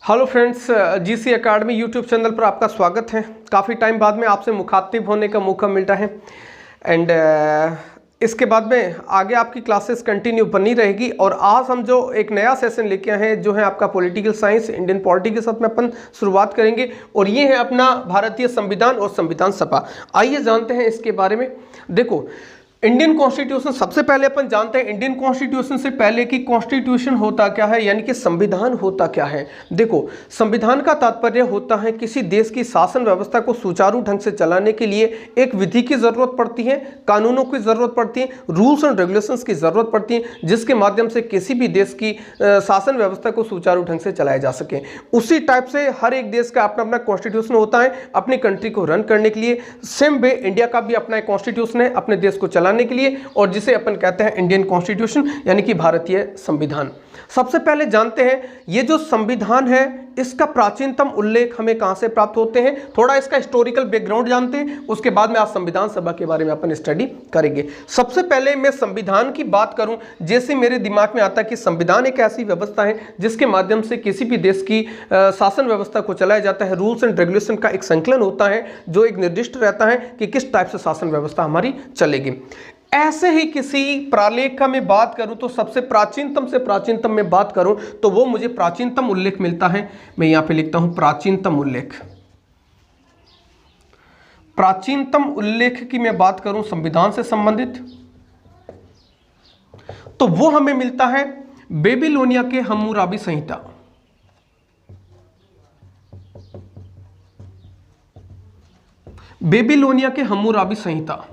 Hello friends, GC academy YouTube channel पर आपका स्वागत है। काफ़ी टाइम बाद में आपसे मुखातिब होने का मौका मिलता है एंड इसके बाद में आगे आपकी क्लासेस कंटिन्यू बनी रहेगी। और आज हम जो एक नया सेशन लेके आए हैं जो है आपका पॉलिटिकल साइंस, इंडियन पॉलिटी के साथ में अपन शुरुआत करेंगे और ये है अपना भारतीय संविधान और संविधान सभा। आइए जानते हैं इसके बारे में। देखो, इंडियन कॉन्स्टिट्यूशन, सबसे पहले अपन जानते हैं इंडियन कॉन्स्टिट्यूशन से पहले कि कॉन्स्टिट्यूशन होता क्या है, यानी कि संविधान होता क्या है। देखो, संविधान का तात्पर्य होता है किसी देश की शासन व्यवस्था को सुचारू ढंग से चलाने के लिए एक विधि की जरूरत पड़ती है, कानूनों की जरूरत पड़ती है, रूल्स एंड रेगुलेशंस की जरूरत पड़ती है, जिसके माध्यम से किसी भी देश की शासन व्यवस्था को सुचारू ढंग से चलाया जा सके। उसी टाइप से हर एक देश का अपना अपना कॉन्स्टिट्यूशन होता है अपनी कंट्री को रन करने के लिए। सेम वे इंडिया का भी अपना एक कॉन्स्टिट्यूशन है अपने देश को चलाने के लिए, और जिसे अपन कहते हैं इंडियन कॉन्स्टिट्यूशन यानी कि भारतीय संविधान। सबसे पहले जानते हैं ये जो संविधान है इसका प्राचीनतम उल्लेख हमें कहां से प्राप्त होते हैं। थोड़ा इसका हिस्टोरिकल बैकग्राउंड जानते हैं, उसके बाद में आज संविधान सभा के बारे में अपन स्टडी करेंगे। सबसे पहले मैं संविधान की बात करूं, जैसे मेरे दिमाग में आता है कि संविधान एक ऐसी व्यवस्था है जिसके माध्यम से किसी भी देश की शासन व्यवस्था को चलाया जाता है। रूल्स एंड रेगुलेशन का एक संकलन होता है जो एक निर्दिष्ट रहता है कि किस टाइप से शासन व्यवस्था हमारी चलेगी। ऐसे ही किसी प्रालेख का मैं बात करूं तो सबसे प्राचीनतम से प्राचीनतम में बात करूं तो वो मुझे प्राचीनतम उल्लेख मिलता है। मैं यहां पे लिखता हूं प्राचीनतम उल्लेख। प्राचीनतम उल्लेख की मैं बात करूं संविधान से संबंधित तो वो हमें मिलता है बेबीलोनिया के हम्मुराबी संहिता। बेबीलोनिया के हम्मुराबी संहिता।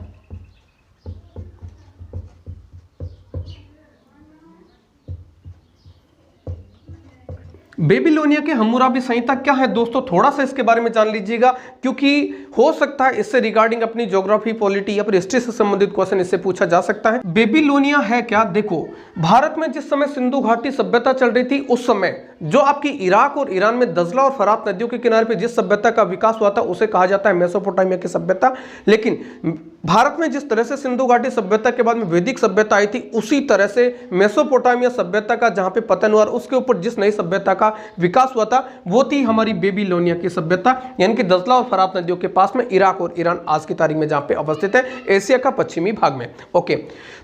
बेबीलोनिया के हम्मुराबी संहिता क्या है दोस्तों, थोड़ा सा इसके बारे में जान लीजिएगा, क्योंकि हो सकता है इससे रिगार्डिंग अपनी ज्योग्राफी, पॉलिटी या फिर हिस्ट्री से संबंधित क्वेश्चन इससे पूछा जा सकता है। बेबीलोनिया है क्या? देखो, भारत में जिस समय सिंधु घाटी सभ्यता चल रही थी उस समय जो आपकी इराक और ईरान में दजला और फरात नदियों के किनारे पर जिस सभ्यता का विकास हुआ था उसे कहा जाता है मेसोपोटामिया की सभ्यता। लेकिन भारत में जिस तरह से सिंधु घाटी सभ्यता के बाद में वैदिक सभ्यता आई थी उसी तरह से मेसोपोटामिया सभ्यता का जहां पे पतन हुआ, उसके ऊपर जिस नई सभ्यता का विकास हुआ था वो थी हमारी बेबीलोनिया की सभ्यता, यानी कि दजला और फरात नदियों के पास में इराक और ईरान आज की तारीख में जहां पे अवस्थित है, एशिया का पश्चिमी भाग में। ओके,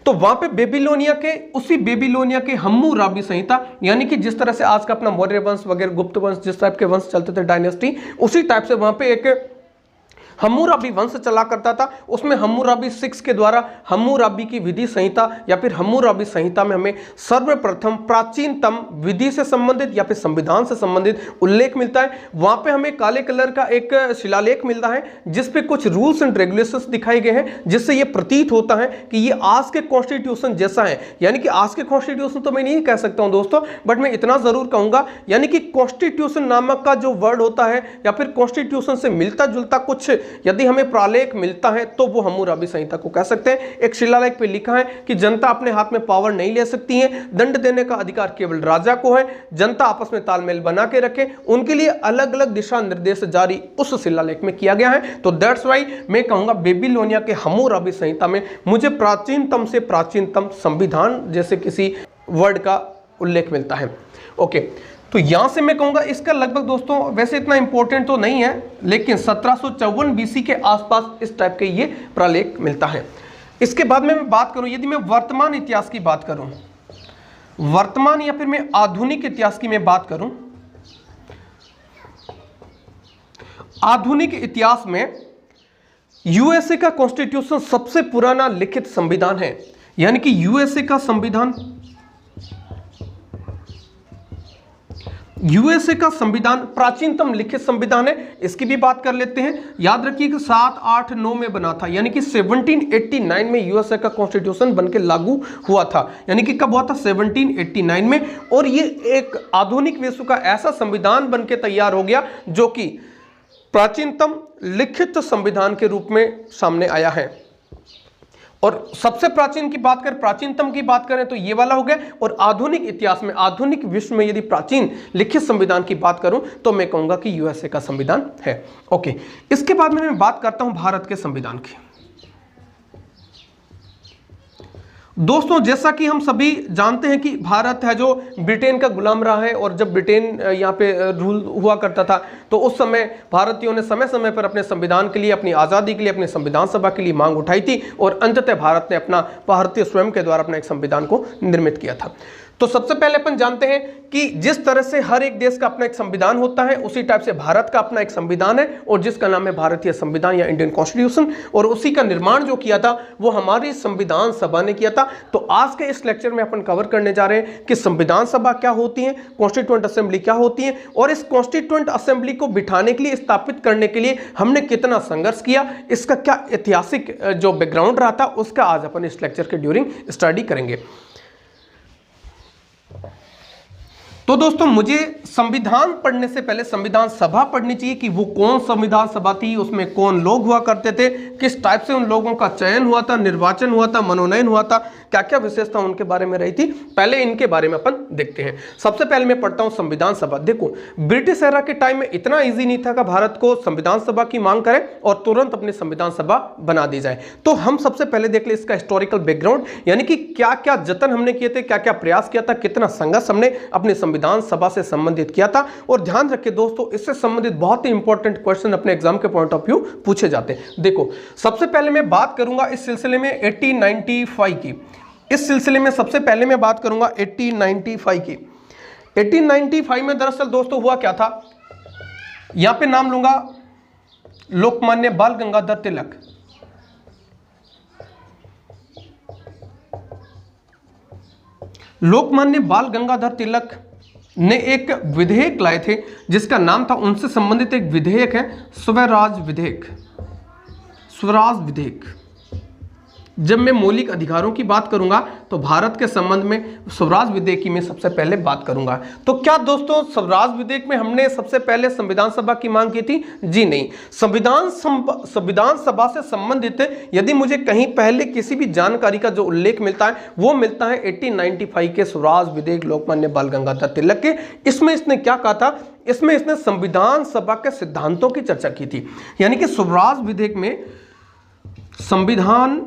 तो वहां पे बेबीलोनिया के, उसी बेबीलोनिया के हम्मुराबी संहिता, यानी कि जिस तरह से आज का अपना मौर्य वंश वगैरह, गुप्त वंश, जिस टाइप के वंश चलते थे डायनेस्टी, उसी टाइप से वहां पे एक हम्मुराबी वंश चला करता था। उसमें हम्मुराबी 6 के द्वारा हम्मुराबी की विधि संहिता या फिर हम्मुराबी संहिता में हमें सर्वप्रथम प्राचीनतम विधि से संबंधित या फिर संविधान से संबंधित उल्लेख मिलता है। वहां पे हमें काले कलर का एक शिलालेख मिलता है जिसपे कुछ रूल्स एंड रेगुलेशंस दिखाए गए हैं, जिससे यह प्रतीत होता है कि ये आज के कॉन्स्टिट्यूशन जैसा है। यानी कि आज के कॉन्स्टिट्यूशन तो मैं नहीं कह सकता हूं दोस्तों, बट मैं इतना जरूर कहूंगा, यानी कि कॉन्स्टिट्यूशन नामक का जो वर्ड होता है या फिर कॉन्स्टिट्यूशन से मिलता जुलता कुछ यदि हमें प्रालेख मिलता है तो वो हम्मुराबी संहिता को कह सकते हैं। एक शिलालेख पे लिखा है कि जनता अपने हाथ में पावर नहीं ले सकती है, दंड देने का अधिकार केवल राजा को है, जनता आपस में तालमेल बना के रखे, उनके लिए अलग अलग दिशा निर्देश जारी उस शिलालेख में किया गया है। तो दैट्स वाई मैं कहूंगा बेबीलोनिया के हम्मुराबी संहिता में मुझे प्राचीनतम से प्राचीनतम संविधान जैसे किसी वर्ड का उल्लेख मिलता है। ओके, तो यहां से मैं कहूंगा इसका लगभग दोस्तों वैसे इतना इंपॉर्टेंट तो नहीं है, लेकिन 1754 बीसी के आसपास इस टाइप के ये प्रलेख मिलता है। इसके बाद में मैं बात करूं, यदि मैं वर्तमान इतिहास की बात करूं, वर्तमान या फिर मैं आधुनिक इतिहास की मैं बात करूं, आधुनिक इतिहास में यूएसए का कॉन्स्टिट्यूशन सबसे पुराना लिखित संविधान है। यानी कि यूएसए का संविधान, यूएसए का संविधान प्राचीनतम लिखित संविधान है। इसकी भी बात कर लेते हैं। याद रखिए कि 7, 8, 9 में बना था, यानी कि 1789 में यूएसए का कॉन्स्टिट्यूशन बनके लागू हुआ था। यानी कि कब हुआ था? 1789 में। और ये एक आधुनिक विश्व का ऐसा संविधान बनके तैयार हो गया जो कि प्राचीनतम लिखित संविधान के रूप में सामने आया है। और सबसे प्राचीन की बात करें, प्राचीनतम की बात करें तो ये वाला हो गया। और आधुनिक इतिहास में, आधुनिक विश्व में यदि प्राचीन लिखित संविधान की बात करूं तो मैं कहूंगा कि यूएसए का संविधान है। ओके, इसके बाद में मैं बात करता हूं भारत के संविधान की। दोस्तों जैसा कि हम सभी जानते हैं कि भारत है जो ब्रिटेन का गुलाम रहा है, और जब ब्रिटेन यहाँ पे रूल हुआ करता था तो उस समय भारतीयों ने समय समय पर अपने संविधान के लिए, अपनी आज़ादी के लिए, अपने संविधान सभा के लिए मांग उठाई थी, और अंततः भारत ने अपना, भारतीय स्वयं के द्वारा अपना एक संविधान को निर्मित किया था। तो सबसे पहले अपन जानते हैं कि जिस तरह से हर एक देश का अपना एक संविधान होता है, उसी टाइप से भारत का अपना एक संविधान है, और जिसका नाम है भारतीय संविधान या इंडियन कॉन्स्टिट्यूशन, और उसी का निर्माण जो किया था वो हमारी संविधान सभा ने किया था। तो आज के इस लेक्चर में अपन कवर करने जा रहे हैं कि संविधान सभा क्या होती है, कॉन्स्टिट्यूएंट असेंबली क्या होती है, और इस कॉन्स्टिट्यूएंट असेंबली को बिठाने के लिए, स्थापित करने के लिए हमने कितना संघर्ष किया, इसका क्या ऐतिहासिक जो बैकग्राउंड रहा था, उसका आज अपन इस लेक्चर के ड्यूरिंग स्टडी करेंगे। तो दोस्तों मुझे संविधान पढ़ने से पहले संविधान सभा पढ़नी चाहिए कि वो कौन संविधान सभा थी, उसमें कौन लोग हुआ करते थे, किस टाइप से उन लोगों का चयन हुआ था, निर्वाचन हुआ था, मनोनयन हुआ था, क्या क्या विशेषता उनके बारे में रही थी, पहले इनके बारे में अपन देखते हैं। सबसे पहले मैं पढ़ता हूं संविधान सभा। देखो ब्रिटिश एरा के टाइम में इतना ईजी नहीं था कि भारत को संविधान सभा की मांग करें और तुरंत अपनी संविधान सभा बना दी जाए। तो हम सबसे पहले देख ले इसका हिस्टोरिकल बैकग्राउंड, यानी कि क्या क्या जतन हमने किए थे, क्या क्या प्रयास किया था, कितना संघर्ष हमने अपने संविधान सभा से संबंधित किया था। और ध्यान रखिए दोस्तों, इससे संबंधित बहुत ही इंपॉर्टेंट क्वेश्चन अपने एग्जाम के पॉइंट ऑफ व्यू पूछे जाते हैं। देखो सबसे पहले मैं बात करूंगा इस सिलसिले में 1895 की। इस सिलसिले में सबसे पहले मैं बात करूंगा 1895 की। 1895 में दरअसल दोस्तों हुआ क्या था, यहां पे नाम लूंगा लोकमान्य बाल गंगाधर तिलक। लोकमान्य बाल गंगाधर तिलक ने एक विधेयक लाए थे जिसका नाम था, उनसे संबंधित एक विधेयक है स्वराज विधेयक। स्वराज विधेयक। जब मैं मौलिक अधिकारों की बात करूंगा तो भारत के संबंध में स्वराज विधेयक की मैं सबसे पहले बात करूंगा। तो क्या दोस्तों स्वराज विधेयक में हमने सबसे पहले संविधान सभा की मांग की थी? जी नहीं। संविधान सभा से संबंधित यदि मुझे कहीं पहले किसी भी जानकारी का जो उल्लेख मिलता है वो मिलता है 1895 के स्वराज विधेयक लोकमान्य बाल गंगाधर तिलक के। इसमें इसने क्या कहा था, इसमें इसने संविधान सभा के सिद्धांतों की चर्चा की थी। यानी कि स्वराज विधेयक में संविधान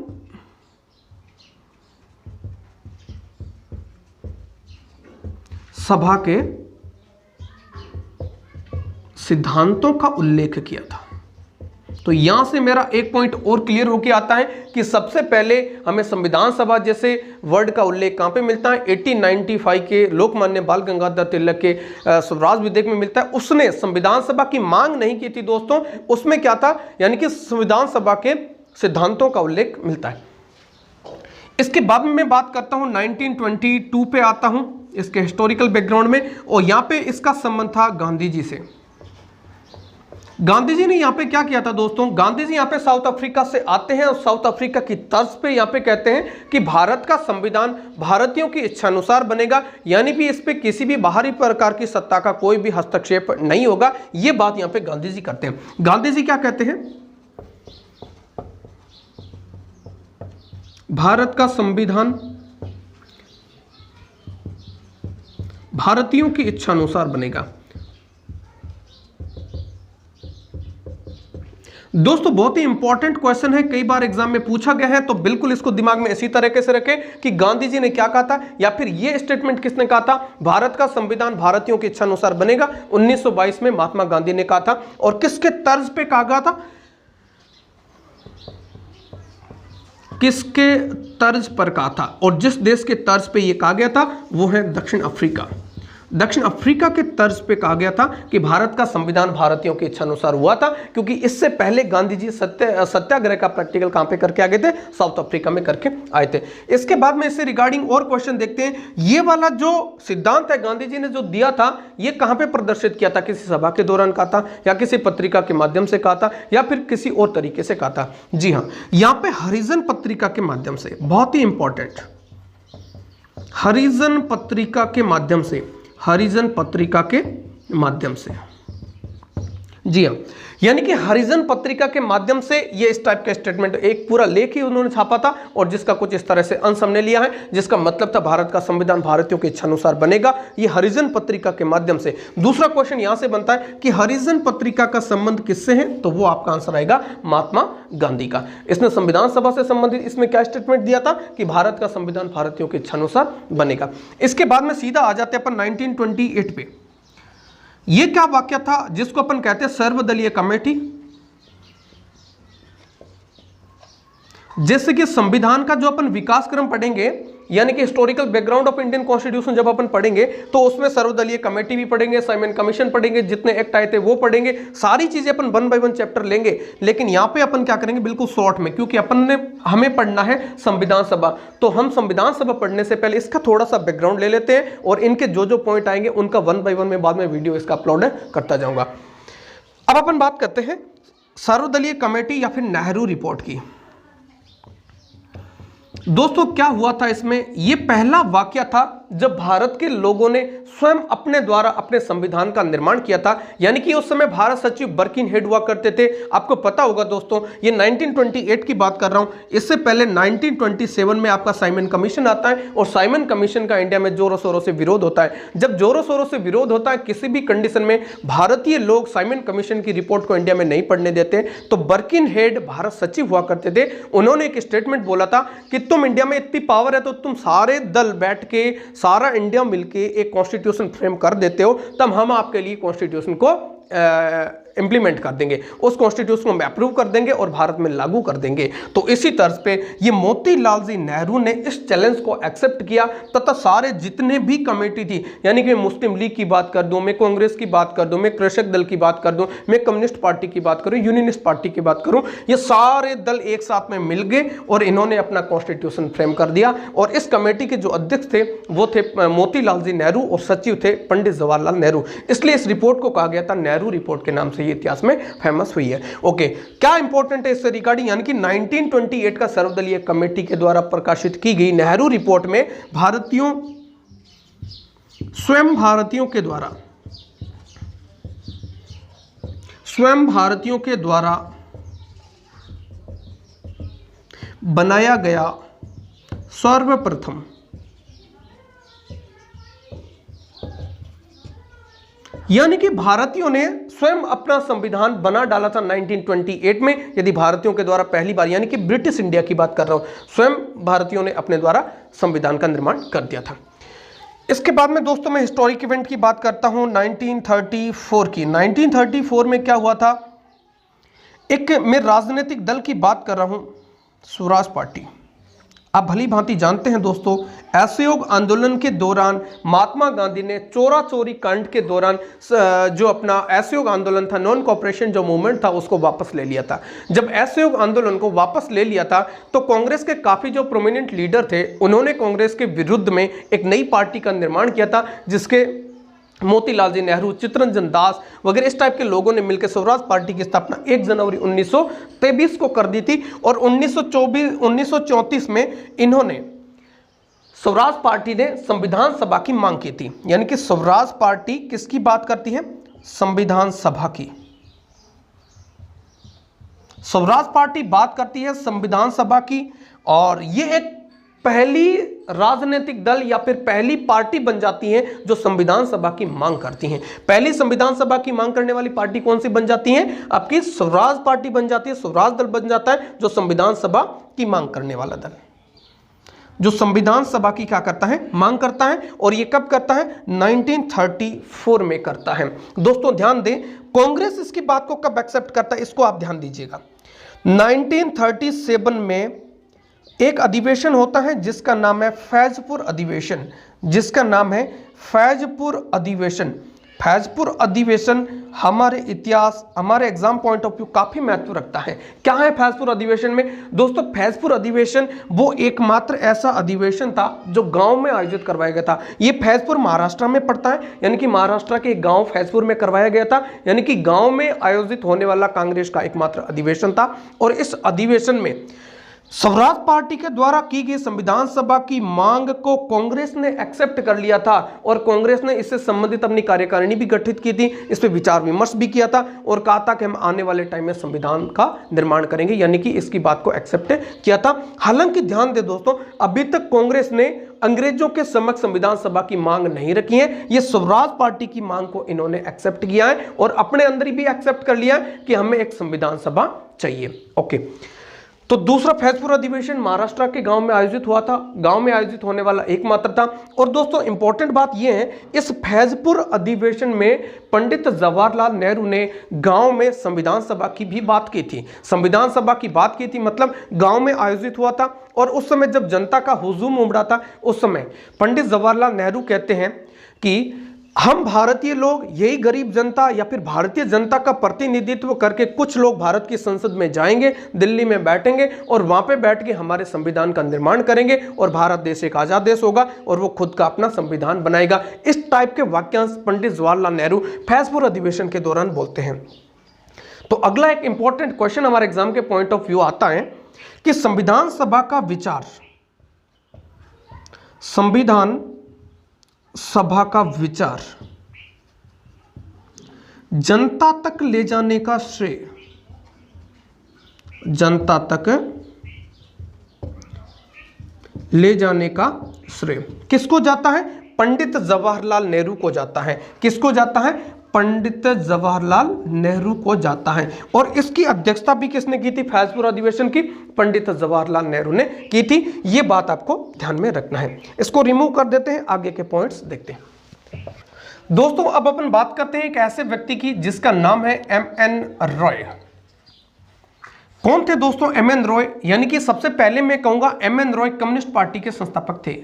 सभा के सिद्धांतों का उल्लेख किया था। तो यहां से मेरा एक पॉइंट और क्लियर होकर आता है कि सबसे पहले हमें संविधान सभा जैसे वर्ड का उल्लेख कहां पे मिलता है, 1895 के लोकमान्य बाल गंगाधर तिलक के स्वराज विधेयक में मिलता है। उसने संविधान सभा की मांग नहीं की थी दोस्तों, उसमें क्या था, यानी कि संविधान सभा के सिद्धांतों का उल्लेख मिलता है। इसके बाद में मैं बात करता हूं 1922 पे आता हूं इसके हिस्टोरिकल बैकग्राउंड में, और यहां पे इसका संबंध था गांधी जी से। गांधी जी ने यहां पे क्या किया था दोस्तों, गांधी जी यहां पे साउथ अफ्रीका से आते हैं और साउथ अफ्रीका की तर्ज पे यहां पे कहते हैं कि भारत का संविधान भारतीयों की इच्छानुसार बनेगा, यानी भी इस पे किसी भी बाहरी प्रकार की सत्ता का कोई भी हस्तक्षेप नहीं होगा। ये बात यहां पे गांधी जी करते हैं। गांधी जी क्या कहते हैं, भारत का संविधान भारतीयों की इच्छा अनुसार बनेगा। दोस्तों बहुत ही इंपॉर्टेंट क्वेश्चन है, कई बार एग्जाम में पूछा गया है, तो बिल्कुल इसको दिमाग में इसी तरीके से रखें कि गांधी जी ने क्या कहा था, या फिर ये स्टेटमेंट किसने कहा था, भारत का संविधान भारतीयों की इच्छा अनुसार बनेगा, 1922 में महात्मा गांधी ने कहा था। और किसके तर्ज पे कहा गया था, किसके तर्ज पर कहा था, और जिस देश के तर्ज पे ये कहा गया था वो है दक्षिण अफ्रीका। दक्षिण अफ्रीका के तर्ज पे कहा गया था कि भारत का संविधान भारतीयों की इच्छा अनुसार हुआ था, क्योंकि इससे पहले गांधी जी सत्याग्रह का प्रैक्टिकल कहां पे करके आ गए थे, साउथ अफ्रीका में करके आए थे। इसके बाद में इससे रिगार्डिंग और क्वेश्चन देखते हैं। ये वाला जो सिद्धांत है गांधी जी ने जो दिया था, ये कहां पे प्रदर्शित किया था, किसी सभा के दौरान कहा था, या किसी पत्रिका के माध्यम से कहा था, या फिर किसी और तरीके से कहा था? जी हाँ, यहां पे हरिजन पत्रिका के माध्यम से, बहुत ही इंपॉर्टेंट, हरिजन पत्रिका के माध्यम से, हरिजन पत्रिका के माध्यम से जी हाँ, यानी कि हरिजन पत्रिका के माध्यम से ये इस टाइप का स्टेटमेंट, एक पूरा लेख ही उन्होंने छापा था और जिसका कुछ इस तरह से अंश हमने लिया है, जिसका मतलब था भारत का संविधान भारतीयों की इच्छानुसार बनेगा, ये हरिजन पत्रिका के माध्यम से। दूसरा क्वेश्चन यहां से बनता है कि हरिजन पत्रिका का संबंध किससे है, तो वो आपका आंसर आएगा महात्मा गांधी का। इसने संविधान सभा से संबंधित इसमें क्या स्टेटमेंट दिया था कि भारत का संविधान भारतीयों की इच्छानुसार बनेगा। इसके बाद में सीधा आ जाते हैं अपन 1928 पे। ये क्या वाक्य था जिसको अपन कहते हैं सर्वदलीय कमेटी। जैसे कि संविधान का जो अपन विकास क्रम पढ़ेंगे, यानी कि historical background of Indian constitution जब अपन पढ़ेंगे तो उसमें सर्वदलीय कमेटी भी पढ़ेंगे, साइमन कमीशन पढ़ेंगे, जितने एक्ट आए थे वो पढ़ेंगे, सारी चीजें अपन 1 बाय 1 चैप्टर लेंगे। लेकिन यहां पे अपन क्या करेंगे, बिल्कुल शॉर्ट में, क्योंकि हमें पढ़ना है संविधान सभा, तो हम संविधान सभा पढ़ने से पहले इसका थोड़ा सा बैकग्राउंड ले लेते हैं और इनके जो जो पॉइंट आएंगे उनका 1 बाय 1 में बाद में वीडियो इसका अपलोड करता जाऊंगा। अब अपन बात करते हैं सर्वदलीय कमेटी या फिर नेहरू रिपोर्ट की। दोस्तों क्या हुआ था इसमें, यह पहला वाकया था जब भारत के लोगों ने स्वयं अपने द्वारा अपने संविधान का निर्माण किया था। यानी कि उस समय भारत सचिव बर्किनहेड हुआ करते थे। आपको पता होगा दोस्तों, ये 1928 की बात कर रहा हूं, इससे पहले 1927 में आपका साइमन कमीशन आता है और साइमन कमीशन का इंडिया में जोरों शोरों से विरोध होता है। जब जोरों शोरों से विरोध होता है किसी भी कंडीशन में, भारतीय लोग साइमन कमीशन की रिपोर्ट को इंडिया में नहीं पढ़ने देते, तो बर्किनहेड भारत सचिव हुआ करते थे, उन्होंने एक स्टेटमेंट बोला था कि तुम इंडिया में इतनी पावर है तो तुम सारे दल बैठ के, सारा इंडिया मिलके एक कॉन्स्टिट्यूशन फ्रेम कर देते हो, तब हम आपके लिए कॉन्स्टिट्यूशन को इंप्लीमेंट कर देंगे, उस कॉन्स्टिट्यूशन को हम अप्रूव कर देंगे और भारत में लागू कर देंगे। तो इसी तर्ज पे ये मोतीलाल जी नेहरू ने इस चैलेंज को एक्सेप्ट किया तथा सारे जितने भी कमेटी थी, यानी कि मुस्लिम लीग की बात कर दूं, मैं कांग्रेस की बात कर दूं, मैं कृषक दल की बात कर दूं, मैं कम्युनिस्ट पार्टी की बात करूं, यूनियनिस्ट पार्टी की बात करूं, ये सारे दल एक साथ में मिल गए और इन्होंने अपना कॉन्स्टिट्यूशन फ्रेम कर दिया। और इस कमेटी के जो अध्यक्ष थे वो थे मोतीलाल जी नेहरू और सचिव थे पंडित जवाहरलाल नेहरू। इसलिए इस रिपोर्ट को कहा गया था नेहरू रिपोर्ट के नाम से, ये इतिहास में फेमस हुई है। ओके, क्या इंपॉर्टेंट है इससे रिगार्डिंग, यानी कि 1928 का सर्वदलीय कमेटी के द्वारा प्रकाशित की गई नेहरू रिपोर्ट में स्वयं भारतीयों के द्वारा बनाया गया सर्वप्रथम यानी कि भारतीयों ने स्वयं अपना संविधान बना डाला था 1928 में। यदि भारतीयों के द्वारा पहली बार, यानी कि ब्रिटिश इंडिया की बात कर रहा हूं, स्वयं भारतीयों ने अपने द्वारा संविधान का निर्माण कर दिया था। इसके बाद में दोस्तों मैं हिस्टोरिक इवेंट की बात करता हूं 1934 की। 1934 में क्या हुआ था, एक मैं राजनीतिक दल की बात कर रहा हूं, स्वराज पार्टी। आप भली भांति जानते हैं दोस्तों, असहयोग आंदोलन के दौरान महात्मा गांधी ने चोरा चोरी कांड के दौरान जो अपना असहयोग आंदोलन था, नॉन कॉपरेशन जो मूवमेंट था, उसको वापस ले लिया था। जब असहयोग आंदोलन को वापस ले लिया था तो कांग्रेस के काफी जो प्रोमिनेंट लीडर थे, उन्होंने कांग्रेस के विरुद्ध में एक नई पार्टी का निर्माण किया था, जिसके मोतीलाल जी नेहरू, चित्तरंजन दास वगैरह इस टाइप के लोगों ने मिलकर स्वराज पार्टी की स्थापना 1 जनवरी 1923 को कर दी थी। और 1934 में इन्होंने, स्वराज पार्टी ने संविधान सभा की मांग की थी। यानी कि स्वराज पार्टी किसकी बात करती है, संविधान सभा की। स्वराज पार्टी बात करती है संविधान सभा की, और ये एक पहली राजनीतिक दल या फिर पहली पार्टी बन जाती है जो संविधान सभा की मांग करती हैं। पहली संविधान सभा की मांग करने वाली पार्टी कौन सी बन जाती है, आपकी स्वराज पार्टी बन जाती है, स्वराज दल बन जाता है जो संविधान सभा की मांग करने वाला दल, जो संविधान सभा की क्या करता है, मांग करता है। और ये कब करता है, 1934 में करता है। दोस्तों ध्यान दें, कांग्रेस इसकी बात को कब एक्सेप्ट करता है, इसको आप ध्यान दीजिएगा। 1937 में एक अधिवेशन होता है जिसका नाम है फैजपुर अधिवेशन, जिसका नाम है फैजपुर अधिवेशन। फैजपुर अधिवेशन हमारे इतिहास, हमारे एग्जाम पॉइंट ऑफ व्यू काफी महत्व रखता है। क्या है फैजपुर अधिवेशन में दोस्तों, फैजपुर अधिवेशन वो एकमात्र ऐसा अधिवेशन था जो गांव में आयोजित करवाया गया था। ये फैजपुर महाराष्ट्र में पड़ता है, यानी कि महाराष्ट्र के एक गांव फैजपुर में करवाया गया था। यानी कि गांव में आयोजित होने वाला कांग्रेस का एकमात्र अधिवेशन था। और इस अधिवेशन में स्वराज पार्टी के द्वारा की गई संविधान सभा की मांग को कांग्रेस ने एक्सेप्ट कर लिया था और कांग्रेस ने इससे संबंधित अपनी कार्यकारिणी भी गठित की थी, इस पे विचार विमर्श भी किया था और कहा था कि हम आने वाले टाइम में संविधान का निर्माण करेंगे, यानी कि इसकी बात को एक्सेप्ट किया था। हालांकि ध्यान दे दोस्तों, अभी तक कांग्रेस ने अंग्रेजों के समक्ष संविधान सभा की मांग नहीं रखी है, ये स्वराज पार्टी की मांग को इन्होंने एक्सेप्ट किया है और अपने अंदर ही भी एक्सेप्ट कर लिया है कि हमें एक संविधान सभा चाहिए। ओके, तो दूसरा फैजपुर अधिवेशन महाराष्ट्र के गांव में आयोजित हुआ था, गांव में आयोजित होने वाला एकमात्र था। और दोस्तों इंपॉर्टेंट बात यह है, इस फैजपुर अधिवेशन में पंडित जवाहरलाल नेहरू ने गांव में संविधान सभा की भी बात की थी। संविधान सभा की बात की थी मतलब गांव में आयोजित हुआ था और उस समय जब जनता का हुजूम उमड़ा था, उस समय पंडित जवाहरलाल नेहरू कहते हैं कि हम भारतीय लोग, यही गरीब जनता या फिर भारतीय जनता का प्रतिनिधित्व करके कुछ लोग भारत की संसद में जाएंगे, दिल्ली में बैठेंगे और वहां पे बैठ के हमारे संविधान का निर्माण करेंगे और भारत देश एक आजाद देश होगा और वो खुद का अपना संविधान बनाएगा। इस टाइप के वाक्यांश पंडित जवाहरलाल नेहरू फैजपुर अधिवेशन के दौरान बोलते हैं। तो अगला एक इंपॉर्टेंट क्वेश्चन हमारे एग्जाम के पॉइंट ऑफ व्यू आता है कि संविधान सभा का विचार, संविधान सभा का विचार जनता तक ले जाने का श्रेय, जनता तक ले जाने का श्रेय किसको जाता है? पंडित जवाहरलाल नेहरू को जाता है। किसको जाता है? पंडित जवाहरलाल नेहरू को जाता है। और इसकी अध्यक्षता भी किसने की थी? फैजपुर अधिवेशन की पंडित जवाहरलाल नेहरू ने की थी। यह बात आपको ध्यान में रखना है। इसको रिमूव कर देते हैं, आगे के पॉइंट्स देखते हैं। दोस्तों अब अपन बात करते हैं एक ऐसे व्यक्ति की जिसका नाम है एम.एन. रॉय। कौन थे दोस्तों एम.एन. रॉय? यानी कि सबसे पहले मैं कहूंगा एम.एन. रॉय कम्युनिस्ट पार्टी के संस्थापक थे।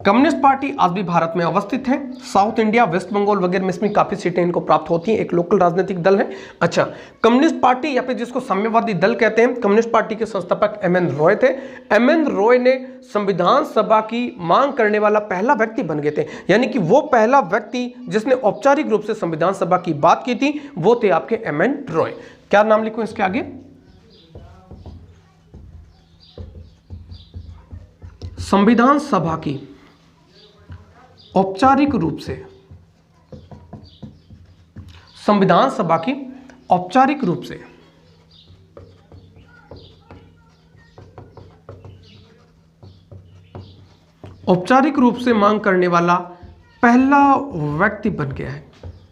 कम्युनिस्ट पार्टी आज भी भारत में अवस्थित है। साउथ इंडिया, वेस्ट बंगाल वगैरह में इसमें काफी सीटें इनको प्राप्त होती हैं। एक लोकल राजनीतिक दल है। अच्छा, कम्युनिस्ट पार्टी या फिर जिसको साम्यवादी दल कहते हैं, कम्युनिस्ट पार्टी के संस्थापक एम.एन. रॉय थे। एम.एन. रॉय ने संविधान सभा की मांग करने वाला पहला व्यक्ति बन गए थे। यानी कि वो पहला व्यक्ति जिसने औपचारिक रूप से संविधान सभा की बात की थी वो थे आपके एम.एन. रॉय। क्या नाम लिखूं इसके आगे? संविधान सभा की औपचारिक रूप से, संविधान सभा की औपचारिक रूप से मांग करने वाला पहला व्यक्ति बन गया है।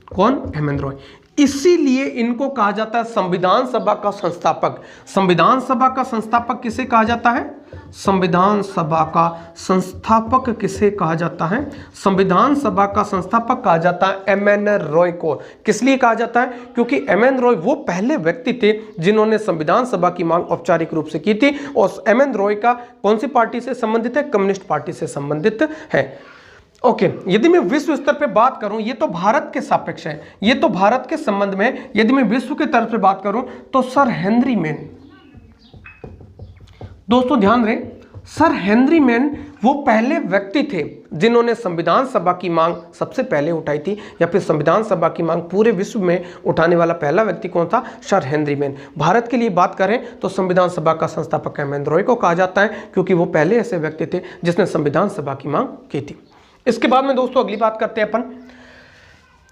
कौन? एम.एन. रॉय। इसीलिए इनको कहा जाता है संविधान सभा का संस्थापक। संविधान सभा का संस्थापक किसे कहा जाता है? संविधान सभा का संस्थापक किसे कहा जाता है? संविधान सभा का संस्थापक कहा जाता है एम.एन. रॉय को। किस लिए कहा जाता है? क्योंकि एम.एन. रॉय वो पहले व्यक्ति थे जिन्होंने संविधान सभा की मांग औपचारिक रूप से की थी। और एम.एन. रॉय का कौन सी पार्टी से संबंधित है? कम्युनिस्ट पार्टी से संबंधित है। ओके, यदि मैं विश्व स्तर पे बात करूं, ये तो भारत के सापेक्ष है, ये तो भारत के संबंध में। यदि मैं विश्व के तरफ से बात करूं तो सर हेनरी मैन, दोस्तों ध्यान रहे, सर हेनरी मैन वो पहले व्यक्ति थे जिन्होंने संविधान सभा की मांग सबसे पहले उठाई थी, या फिर संविधान सभा की मांग पूरे विश्व में उठाने वाला पहला व्यक्ति कौन था? Sir Henry man. भारत के लिए बात करें तो संविधान सभा का संस्थापक एम.एन. रॉय को कहा जाता है, क्योंकि वो पहले ऐसे व्यक्ति थे जिसने संविधान सभा की मांग की थी। इसके बाद में दोस्तों अगली बात करते हैं अपन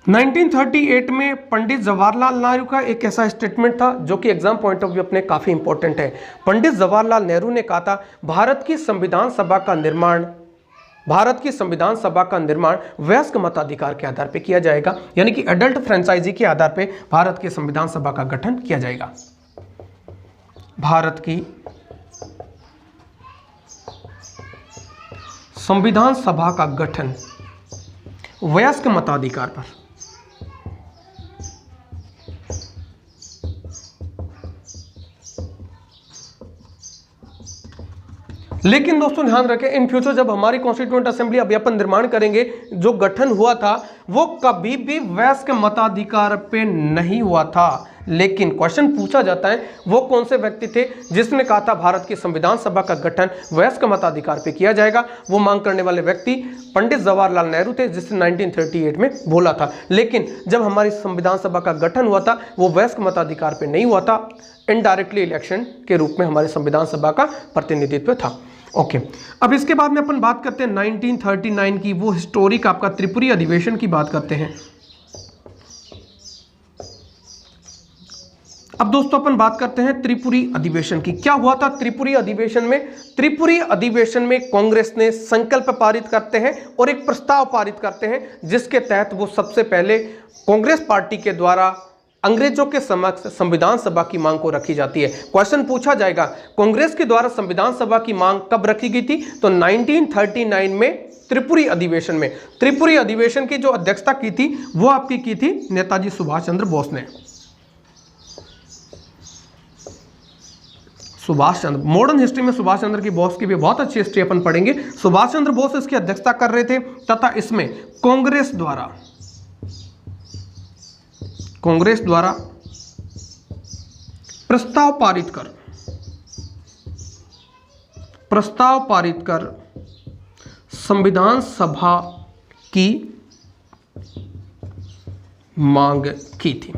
1938 में पंडित जवाहरलाल नेहरू का एक ऐसा स्टेटमेंट था जो कि एग्जाम पॉइंट ऑफ व्यू अपने काफी इंपॉर्टेंट है। पंडित जवाहरलाल नेहरू ने कहा था भारत की संविधान सभा का निर्माण वयस्क मताधिकार के आधार पर किया जाएगा, यानी कि एडल्ट फ्रेंचाइजी के आधार पर भारत की संविधान सभा का गठन किया जाएगा। भारत की संविधान सभा का गठन वयस्क मताधिकार पर। लेकिन दोस्तों ध्यान रखें, इन फ्यूचर जब हमारी कॉन्स्टिट्यूएंट असेंबली अभी अपन निर्माण करेंगे, जो गठन हुआ था वो कभी भी वयस्क मताधिकार पे नहीं हुआ था। लेकिन क्वेश्चन पूछा जाता है वो कौन से व्यक्ति थे जिसने कहा था भारत की संविधान सभा का गठन वयस्क मताधिकार पे किया जाएगा। वो मांग करने वाले व्यक्ति पंडित जवाहरलाल नेहरू थे, जिसने 1938 में बोला था। लेकिन जब हमारी संविधान सभा का गठन हुआ था वो वयस्क मताधिकार पे नहीं हुआ था, इनडायरेक्टली इलेक्शन के रूप में हमारी संविधान सभा का प्रतिनिधित्व था। ओके, अब इसके बाद में अपन बात करते हैं 1939 की, वो हिस्टोरिक आपका त्रिपुरी अधिवेशन की बात करते हैं। अब दोस्तों अपन बात करते हैं त्रिपुरी अधिवेशन की। क्या हुआ था त्रिपुरी अधिवेशन में? त्रिपुरी अधिवेशन में कांग्रेस ने संकल्प पारित करते हैं और एक प्रस्ताव पारित करते हैं, जिसके तहत वो सबसे पहले कांग्रेस पार्टी के द्वारा अंग्रेजों के समक्ष संविधान सभा की मांग को रखी जाती है। क्वेश्चन पूछा जाएगा कांग्रेस के द्वारा संविधान सभा की मांग कब रखी गई थी? तो 1939 में त्रिपुरी अधिवेशन में। त्रिपुरी अधिवेशन की जो अध्यक्षता की थी वो आपकी की थी नेताजी सुभाष चंद्र बोस ने। सुभाष चंद्र, मॉडर्न हिस्ट्री में सुभाष चंद्र की बोस की भी बहुत अच्छी हिस्ट्री अपन पढ़ेंगे। सुभाष चंद्र बोस इसकी अध्यक्षता कर रहे थे तथा इसमें कांग्रेस द्वारा प्रस्ताव पारित कर संविधान सभा की मांग की थी।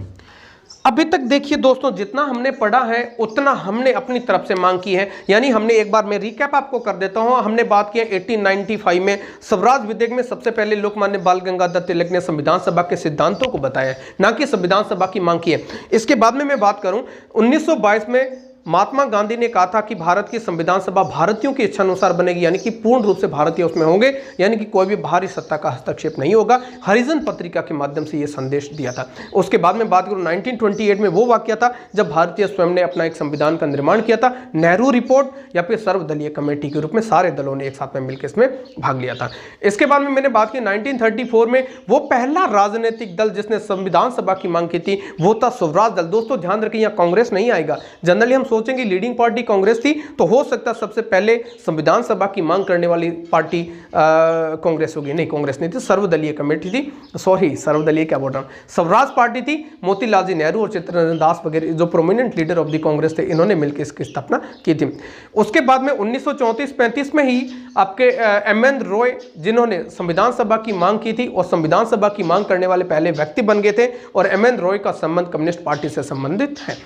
अभी तक देखिए दोस्तों, जितना हमने पढ़ा है उतना हमने अपनी तरफ से मांग की है। यानी हमने, एक बार मैं रिकैप आपको कर देता हूं, हमने बात की 1895 में स्वराज विधेयक में सबसे पहले लोकमान्य बाल गंगाधर तिलक ने संविधान सभा के सिद्धांतों को बताया, ना कि संविधान सभा की मांग की है। इसके बाद में मैं बात करूं 1922 में महात्मा गांधी ने कहा था कि भारत की संविधान सभा भारतीयों की इच्छा अनुसार बनेगी, यानी कि पूर्ण रूप से भारतीय उसमें होंगे, यानी कि कोई भी बाहरी सत्ता का हस्तक्षेप नहीं होगा। हरिजन पत्रिका के माध्यम से यह संदेश दिया था। उसके बाद में बात करूं 1928 में वो वाकया था जब भारतीय स्वयं ने अपना एक संविधान का निर्माण किया था। नेहरू रिपोर्ट या फिर सर्वदलीय कमेटी के रूप में सारे दलों ने एक साथ में मिलकर इसमें भाग लिया था। इसके बाद में मैंने बात की 1934 में वो पहला राजनीतिक दल जिसने संविधान सभा की मांग की थी वो था स्वराज दल। दोस्तों ध्यान रखिए, यहाँ कांग्रेस नहीं आएगा। जनरली हम सोचेंगे लीडिंग पार्टी कांग्रेस थी, तो हो सकता है सबसे पहले संविधान सभा की मांग करने वाली पार्टी कांग्रेस होगी। नहीं, कांग्रेस नहीं थी, सर्वदलीय कमेटी थी। सॉरी, सर्वदलीय क्या बोल रहा हूं, स्वराज पार्टी थी। मोतीलाल जी नेहरू और चित्तरंजन दास वगैरह जो prominent leader of the Congress थे, इन्होंने मिलकर इसकी स्थापना की थी। उसके बाद में 1934-35 में ही आपके एम.एन. रॉय, जिन्होंने संविधान सभा की मांग की थी और संविधान सभा की मांग करने वाले पहले व्यक्ति बन गए थे, और एम.एन. रॉय का संबंध कम्युनिस्ट पार्टी से संबंधित है।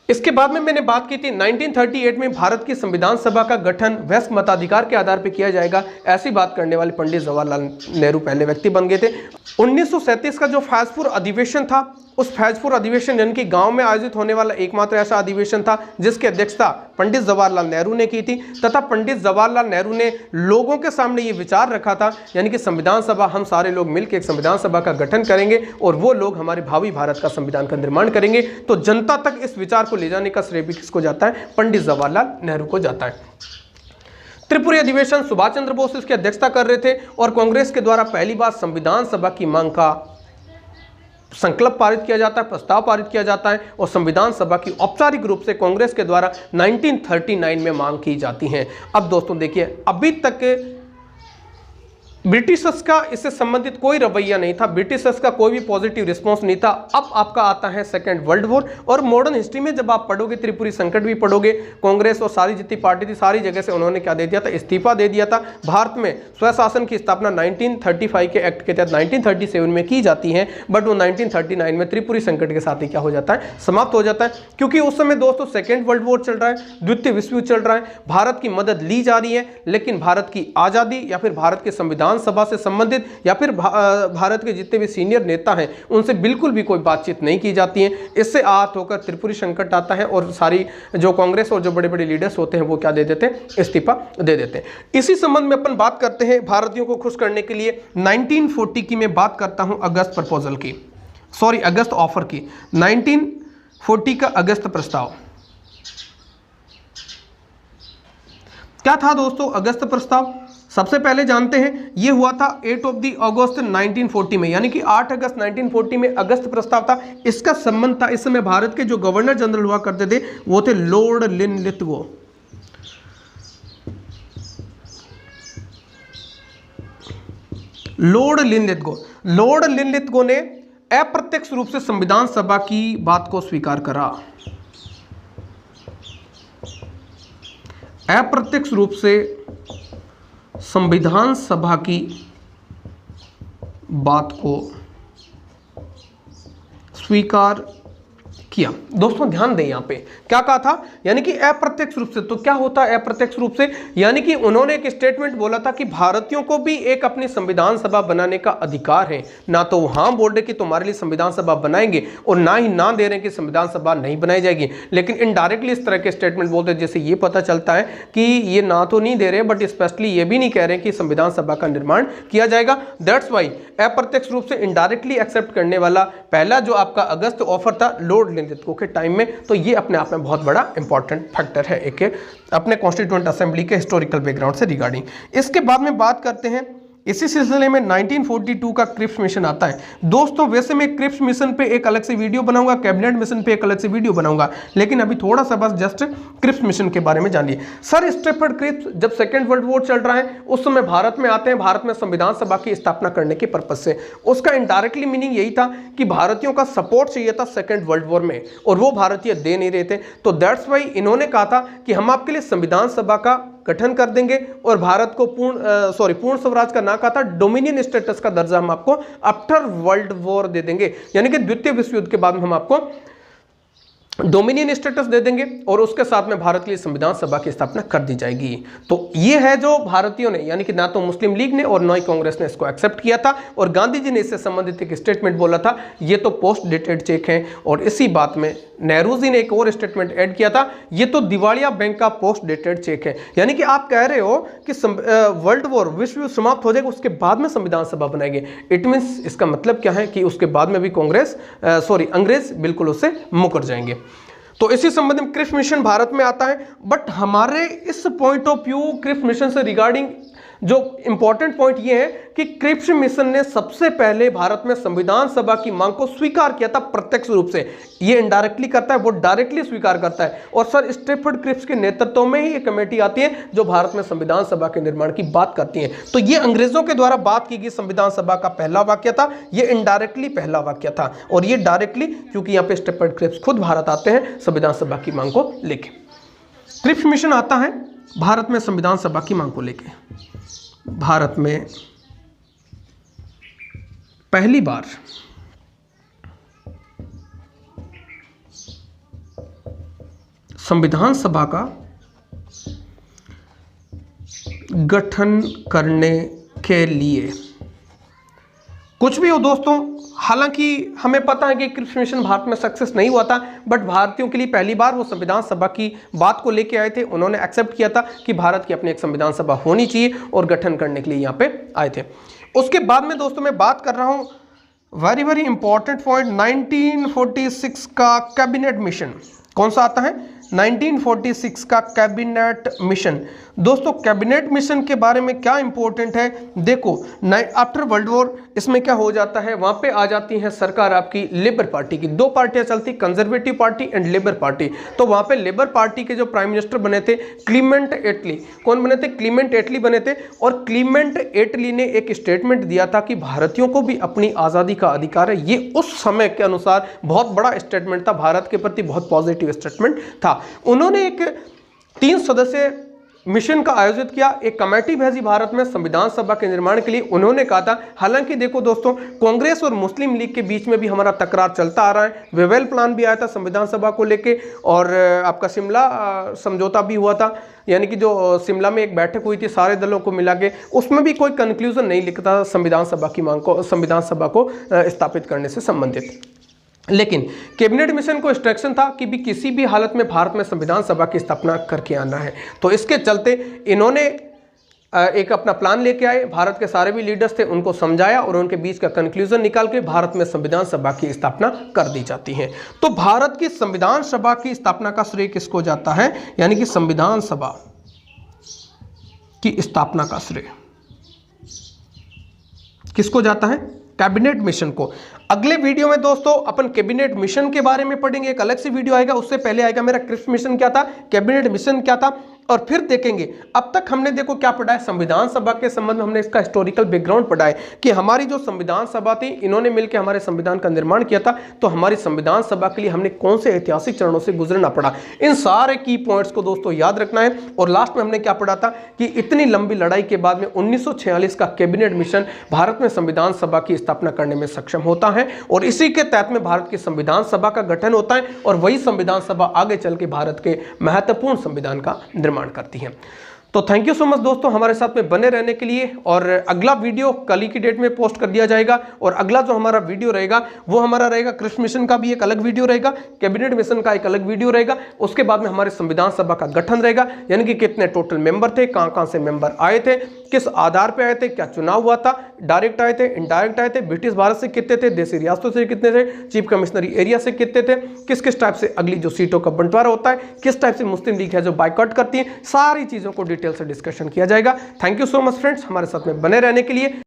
इसके बाद में मैंने बात की थी 1938 में भारत की संविधान सभा का गठन वयस्क मताधिकार के आधार पर किया जाएगा, ऐसी बात करने वाले पंडित जवाहरलाल नेहरू पहले व्यक्ति बन गए थे। 1937 का जो फैजपुर अधिवेशन था, उस फैजपुर अधिवेशन यानी कि गांव में आयोजित होने वाला एकमात्र ऐसा अधिवेशन था जिसकी अध्यक्षता पंडित जवाहरलाल नेहरू ने की थी, तथा पंडित जवाहरलाल नेहरू ने लोगों के सामने ये विचार रखा था, यानी कि संविधान सभा, हम सारे लोग मिलकर एक संविधान सभा का गठन करेंगे और वो लोग हमारे भावी भारत का संविधान का निर्माण करेंगे। तो जनता तक इस विचार को ले जाने का श्रेय भी किसको जाता है? पंडित जवाहरलाल नेहरू को जाता है। त्रिपुरी अधिवेशन सुभाष चंद्र बोस इसकी अध्यक्षता कर रहे थे और कांग्रेस के द्वारा पहली बार संविधान सभा की मांग का संकल्प पारित किया जाता है, प्रस्ताव पारित किया जाता है और संविधान सभा की औपचारिक रूप से कांग्रेस के द्वारा 1939 में मांग की जाती है। अब दोस्तों देखिए, अभी तक ब्रिटिशर्स का इससे संबंधित कोई रवैया नहीं था, ब्रिटिशर्स का कोई भी पॉजिटिव रिस्पांस नहीं था। अब आपका आता है सेकेंड वर्ल्ड वॉर, और मॉडर्न हिस्ट्री में जब आप पढ़ोगे, त्रिपुरी संकट भी पढ़ोगे, कांग्रेस और सारी जितनी पार्टी थी सारी जगह से उन्होंने क्या दे दिया था? इस्तीफा दे दिया था। भारत में स्वशासन की स्थापना 1935 के एक्ट के तहत 1937 में की जाती है, बट वो 1939 में त्रिपुरी संकट के साथ ही क्या हो जाता है? समाप्त हो जाता है। क्योंकि उस समय दोस्तों सेकेंड वर्ल्ड वॉर चल रहा है, द्वितीय विश्व युद्ध चल रहा है, भारत की मदद ली जा रही है, लेकिन भारत की आज़ादी या फिर भारत के संविधान सभा से संबंधित या फिर भारत के जितने भी सीनियर नेता हैं उनसे बिल्कुल भी कोई बातचीत नहीं की जाती है। इससे आहत होकर त्रिपुरी संकट आता है और सारी जो कांग्रेस और जो बड़े बड़े लीडर्स होते हैं वो क्या दे देते हैं? इस्तीफा दे देते हैं। इसी संबंध में अपन बात करते हैं भारतीयों को खुश करने के लिए 1940 की मैं बात करता हूं, अगस्त प्रपोजल की, सॉरी अगस्त ऑफर की, 1940 का अगस्त प्रस्ताव। क्या था दोस्तों अगस्त प्रस्ताव? सबसे पहले जानते हैं ये हुआ था 8 अगस्त 1940 में, यानी कि 8 अगस्त 1940 में अगस्त प्रस्ताव था। इसका संबंध था, इस समय भारत के जो गवर्नर जनरल हुआ करते थे वो थे लॉर्ड लिनलिथगो। लॉर्ड लिनलिथगो ने अप्रत्यक्ष रूप से संविधान सभा की बात को स्वीकार करा। अप्रत्यक्ष रूप से संविधान सभा की बात को स्वीकार किया। दोस्तों ध्यान दें, यहां पे क्या कहा था, यानी कि अप्रत्यक्ष रूप से। तो क्या होता है अप्रत्यक्ष रूप से, यानी कि उन्होंने एक स्टेटमेंट बोला था कि भारतीयों को भी एक अपनी संविधान सभा बनाने का अधिकार है। ना तो हां बोल रहे कि तुम्हारे लिए संविधान सभा बनाएंगे और ना ही ना दे रहे कि संविधान सभा नहीं बनाई जाएगी, लेकिन इनडायरेक्टली इस तरह के स्टेटमेंट बोलते हैं जैसे ये पता चलता है कि ये ना तो नहीं दे रहे बट स्पेशली ये भी नहीं कह रहे कि संविधान सभा का निर्माण किया जाएगा। दैट्स वाई अप्रत्यक्ष रूप से इनडायरेक्टली एक्सेप्ट करने वाला पहला जो आपका अगस्त ऑफर था लॉर्ड लिनलिथगो के टाइम में, तो ये अपने आप में बहुत बड़ा इंपॉर्टेंट फैक्टर है एक अपने कॉन्स्टिट्यूएंट असेंबली के हिस्टोरिकल बैकग्राउंड से रिगार्डिंग। इसके बाद में बात करते हैं, इसी सिलसिले में 1942 का क्रिप्स मिशन आता है। दोस्तों वैसे मैं क्रिप्स मिशन पे एक अलग से वीडियो बनाऊंगा, कैबिनेट मिशन पे एक अलग से वीडियो बनाऊंगा, लेकिन अभी थोड़ा सा बस जस्ट क्रिप्स मिशन के बारे में जानिए। सर स्टेफर्ड क्रिप्स जब सेकेंड वर्ल्ड वॉर चल रहा है उस समय भारत में आते हैं, भारत में संविधान सभा की स्थापना करने के पर्पज से। उसका इनडायरेक्टली मीनिंग यही था कि भारतीयों का सपोर्ट चाहिए था सेकेंड वर्ल्ड वॉर में, और वो भारतीय दे नहीं रहे थे। तो दैट्स वाई इन्होंने कहा था कि हम आपके लिए संविधान सभा का गठन कर देंगे और भारत को पूर्ण स्वराज का ना कहा था, डोमिनियन स्टेटस का दर्जा हम आपको आफ्टर वर्ल्ड वॉर दे देंगे, यानी कि द्वितीय विश्व युद्ध के बाद में हम आपको डोमिनियन स्टेटस दे देंगे और उसके साथ में भारत के लिए संविधान सभा की स्थापना कर दी जाएगी। तो ये है जो भारतीयों ने, यानी कि ना तो मुस्लिम लीग ने और ना ही कांग्रेस ने इसको एक्सेप्ट किया था, और गांधी जी ने इससे संबंधित एक स्टेटमेंट बोला था, ये तो पोस्ट डेटेड चेक है। और इसी बात में नेहरू जी ने एक और स्टेटमेंट ऐड किया था, ये तो दिवालिया बैंक का पोस्ट डेटेड चेक है। यानी कि आप कह रहे हो कि वर्ल्ड वॉर विश्व युद्ध समाप्त हो जाएगा उसके बाद में संविधान सभा बनाएंगे। इट मीन्स इसका मतलब क्या है कि उसके बाद में भी अंग्रेज बिल्कुल उससे मुकर जाएंगे। तो इसी संबंध में क्रिप्स मिशन भारत में आता है। बट हमारे इस point of view Cripps mission से रिगार्डिंग जो इंपॉर्टेंट पॉइंट ये है कि क्रिप्स मिशन ने सबसे पहले भारत में संविधान सभा की मांग को स्वीकार किया था प्रत्यक्ष रूप से। ये इनडायरेक्टली करता है, वो डायरेक्टली स्वीकार करता है। और सर स्टेफर्ड क्रिप्स के नेतृत्व में ही एक कमेटी आती है जो भारत में संविधान सभा के निर्माण की बात करती है। तो ये अंग्रेजों के द्वारा बात की गई संविधान सभा का पहला वाक्य था, ये इनडायरेक्टली पहला वाक्य था, और ये डायरेक्टली क्योंकि यहाँ पे स्टेफर्ड क्रिप्स खुद भारत आते हैं संविधान सभा की मांग को लेके। क्रिप्स मिशन आता है भारत में संविधान सभा की मांग को लेके। भारत में पहली बार संविधान सभा का गठन करने के लिए, कुछ भी हो दोस्तों, हालांकि हमें पता है कि क्रिप्स मिशन भारत में सक्सेस नहीं हुआ था, बट भारतीयों के लिए पहली बार वो संविधान सभा की बात को लेके आए थे। उन्होंने एक्सेप्ट किया था कि भारत की अपनी एक संविधान सभा होनी चाहिए और गठन करने के लिए यहाँ पे आए थे। उसके बाद में दोस्तों मैं बात कर रहा हूँ वेरी वेरी इंपॉर्टेंट पॉइंट 1946 का कैबिनेट मिशन। कौन सा आता है? 1946 का कैबिनेट मिशन। दोस्तों कैबिनेट मिशन के बारे में क्या इंपॉर्टेंट है, देखो आफ्टर वर्ल्ड वॉर इसमें क्या हो जाता है, वहां पे आ जाती है सरकार आपकी लेबर पार्टी की। दो पार्टियां चलती, conservative party and labour party. तो वहां पे लेबर पार्टी के जो प्राइम मिनिस्टर बने थे क्लीमेंट एटली। कौन बने थे? क्लीमेंट एटली बने थे। और क्लीमेंट एटली ने एक स्टेटमेंट दिया था कि भारतीयों को भी अपनी आज़ादी का अधिकार है। ये उस समय के अनुसार बहुत बड़ा स्टेटमेंट था, भारत के प्रति बहुत पॉजिटिव स्टेटमेंट था। उन्होंने एक 3 सदस्यीय मिशन का आयोजित किया, एक कमेटी भेजी भारत में संविधान सभा के निर्माण के लिए। उन्होंने कहा था, हालांकि देखो दोस्तों कांग्रेस और मुस्लिम लीग के बीच में भी हमारा तकरार चलता आ रहा है। वेवेल प्लान भी आया था संविधान सभा को लेके, और आपका शिमला समझौता भी हुआ था, यानी कि जो शिमला में एक बैठक हुई थी सारे दलों को मिला के, उसमें भी कोई कंक्लूजन नहीं लिखता संविधान सभा की मांग को, संविधान सभा को स्थापित करने से संबंधित। लेकिन कैबिनेट मिशन को इंस्ट्रक्शन था कि भी किसी भी हालत में भारत में संविधान सभा की स्थापना करके आना है। तो इसके चलते इन्होंने एक अपना प्लान लेके आए, भारत के सारे भी लीडर्स थे, उनको समझाया और उनके बीच का कंक्लूजन निकाल के भारत में संविधान सभा की स्थापना कर दी जाती है। तो भारत की संविधान सभा की स्थापना का श्रेय किसको जाता है, यानी कि संविधान सभा की स्थापना का श्रेय किसको जाता है? कैबिनेट मिशन को। अगले वीडियो में दोस्तों अपन कैबिनेट मिशन के बारे में पढ़ेंगे, एक अलग से वीडियो आएगा। उससे पहले आएगा मेरा क्रिप्स मिशन क्या था, कैबिनेट मिशन क्या था, और फिर देखेंगे। अब तक हमने देखो क्या पढ़ा है, संविधान सभा के संबंध में हमने इसका हिस्टोरिकल बैकग्राउंड पढ़ा है कि हमारी जो संविधान सभा थी, इन्होंने मिलकर हमारे संविधान का निर्माण किया था। तो हमारी संविधान सभा के लिए हमने कौन से ऐतिहासिक चरणों से गुजरना पड़ा, इन सारे की पॉइंट्स को दोस्तों याद रखना है। और लास्ट में हमने क्या पढ़ा था कि इतनी लंबी लड़ाई के बाद में 1946 का कैबिनेट मिशन भारत में संविधान सभा की स्थापना करने में सक्षम होता है, और इसी के तहत में भारत की संविधान सभा का गठन होता है, और वही संविधान सभा आगे चल के भारत के महत्वपूर्ण संविधान का निर्माण करती है। तो थैंक यू सो मच दोस्तों हमारे साथ में बने रहने के लिए। और अगला वीडियो कल ही की डेट में पोस्ट कर दिया जाएगा, और अगला जो हमारा वीडियो रहेगा वो हमारा रहेगा कृषि मिशन का भी एक अलग वीडियो रहेगा, कैबिनेट मिशन का एक अलग वीडियो रहेगा। उसके बाद में हमारे संविधान सभा का गठन रहेगा, यानी कि कितने टोटल मेंबर थे, कहां कहां से मेंबर आए थे, किस आधार पे आए थे, क्या चुनाव हुआ था, डायरेक्ट आए थे, इनडायरेक्ट आए थे, ब्रिटिश भारत से कितने थे, देशी रियासतों से कितने थे, चीफ कमिश्नरी एरिया से कितने थे, किस किस टाइप से अगली जो सीटों का बंटवारा होता है, किस टाइप से मुस्लिम लीग है जो बाइकआउट करती है, सारी चीजों को डिटेल से डिस्कशन किया जाएगा। Thank you so much friends हमारे साथ में बने रहने के लिए।